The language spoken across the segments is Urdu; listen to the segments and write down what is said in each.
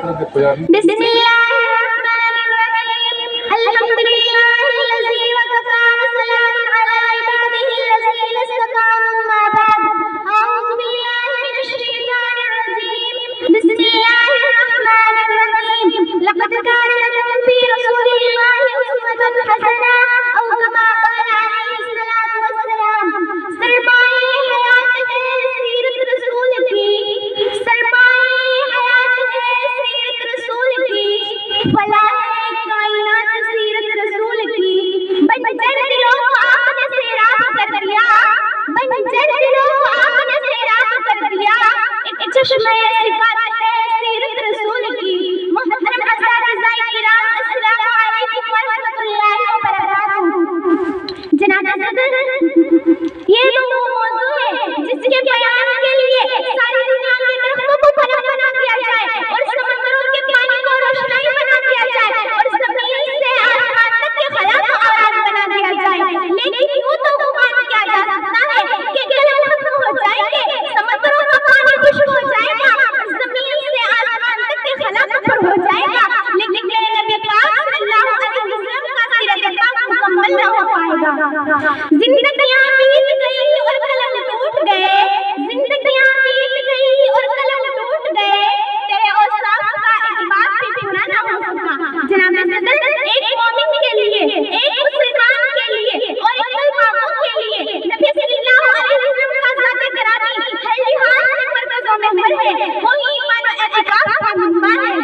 طرف دیکھو یار. بسم اللہ الرحمن الرحیم الحمدللہ الذی وکفى وسلام علی عباده الذین استقاموا اما بعد اعوذ باللہ من الشیطان الرجیم بسم اللہ الرحمن الرحیم لقد كان لكم في رسول الله اسوة حسنة او كما قال علیہ الصلوۃ والسلام. سرمایہ حیات ہے سیرت رسول کی، سرمایہ حیات ہے سیرت رسول کی، فلاح ہے کائنات سیرت رسول کی. بنجر دلوں کو آپ نے سیراب کر دیا، بنجر دلوں کو آپ نے سیراب کر دیا. ایک چشمہ صفات ہے سیرت رسول کی. محترم اساتذہ کرام السلام علیکم ورحمۃ اللہ وبرکاتہ. جناب صدر، یہ وہ موضوع ہے جس کے بیان کے لیے ساری دنیا کے درختوں کو پناہ بنا دیا جائے اور سمندروں کے پانی کو روشنائی بنا دیا جائے اور زمین سے آسمان تک کے خلا کو آباد بنا دیا جائے. لیکن یوں تو گمان کیا جا سکتا ہے کہ کلم ختم ہو جائیں گے، سمندروں کا پانی خشک ہو جائے گا، زمین سے آسمان تک کے خلا پر ہو جائے گا، لیکن میرے نبی پاک صلی اللہ علیہ وسلم کا سیرت پاک مکمل نہ ہو پائے گا. زندگیاں بیت گئی اور قلم ٹوٹ گئے، زندگیاں بیت گئی اور قلم ٹوٹ گئے، تیرے اوصاف کا ایک بات بھی پورا نہ ہو سکا. جناب صدر، ایک مومن کے لیے، ایک مسلمان کے لیے اور ایک کلمہ کے لیے نبی صلی اللہ علیہ وسلم کا ذات گرامی ہر لحاظ سے مرکز و محور ہے. وہ ایمان و اعتقاد کا منبع ہے.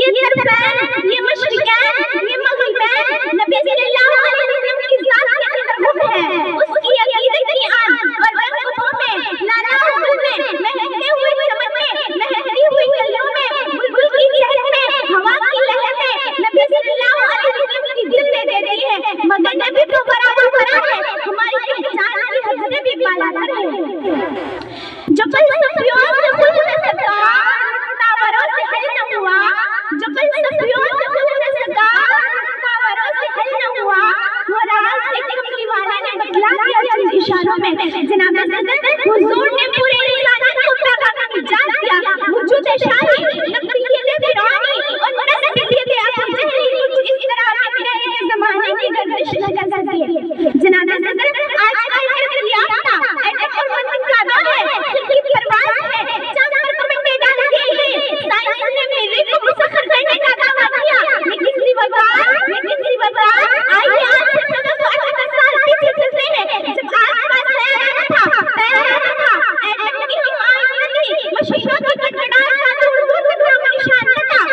یہ طرفین، یہ مشرقین، یہ مغربین نبی صلی اللہ علیہ وسلم کی ذات کے اندر گم ہے. اس کی عقیدت کی آن اور رنگوں میں، لالا حکم میں، مہکتے ہوئے چمن میں، مہکتی ہوئی کلیوں میں، بلبل کی چہر میں، ہوا کی لہر میں نبی صلی اللہ علیہ وسلم کی دل دے دیتی ہے. مگر نبی تو برابر برا ہے، ہماری پہچان کی حد سے بھی بالاتر ہے. جو فلسفیوں سے خود نہ سکا، تاوروں سے حل نہ ہوا، جو فلسفیوں سے خود نہ سکا، تاوروں سے حل نہ ہوا، وہ راز ایک کملی والے نے بتلا دیا چند اشاروں میں. جناب صدر، حضور نے پورے انسانیت کو پیغام نجات دیا. وجود شاہی، نقلیت فرعونی اور نسبیت ابو جہلی کچھ اس طرح کے نئے زمانے کی گردش لگا کرتی ہے. جناب صدر، آج کل ترقی یافتہ ایٹم اور منطق کا دور ہے، خود کی پرواز ہے، چاند پر کمنڈے ڈالے گئے ہیں. سائنس نے میرے کو مسخر کرنے کا دعویٰ کیا، لیکن سی وقار آئیے آج سے 1478 سال پیچھے چلتے ہیں، جب آس پاس تیار تھا ایٹم کی ہم آئی نہ تھی، مشینوں کی کٹکٹاہٹ کا دور دور تک نام و نشان نہ تھا.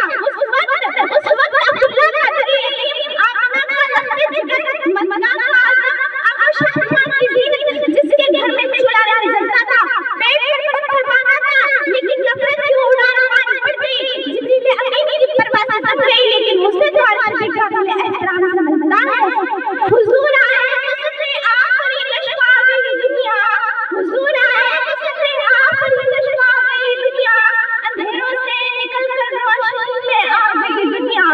اس وقت عبداللہ کا دریل، آمنہ کا لفظ ذکر، مدنہ کا عظم، آقا شہناز کی زینت، جس کے گھر میں چولہا نہ جلتا تھا، پیٹ پر پتھر باندھا تھا، لیکن نفرت کی اڑان مانی پڑ گئی. جبریل امین کی پرواز سب گئی، لیکن مجھ سے تو عرش بھی قابل احترام سمجھتا ہے. حضور آئے تو سب نے آخری کشف آ گئی دنیا، حضور آئے تو سب نے آخری کشف آ گئی دنیا، اندھیروں سے نکل کر روشنی میں آ گئی دنیا.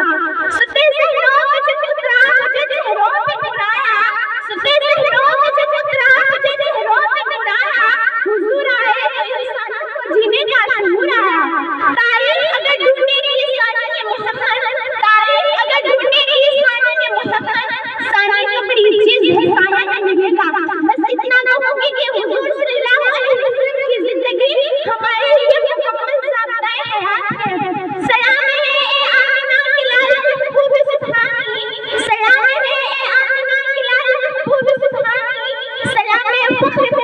ستے زہروں میں جب اترا مجھے چہروں پہ نورایا، ستے زہروں میں جب اترا مجھے چہروں پہ نورایا. حضور آئے تو انسانوں کو جینے کا شعور آیا. تاریخ اگر ڈھونڈے گی ثانی مسخر، تاریخ اگر ڈھونڈے گی ثانی مسخر، ثانی تو بڑی چیز ہے ثانی ملے گا. بس اتنا کہوں گی کہ حضور صلی اللہ علیہ وسلم کی زندگی ہمارے لیے مکمل ضابطۂ حیات ہے. سلام ہے اے آمنہ کی لال محبوب سبحانی، سلام ہے اے آمنہ کی لال محبوب سبحانی، سلام ہے فخر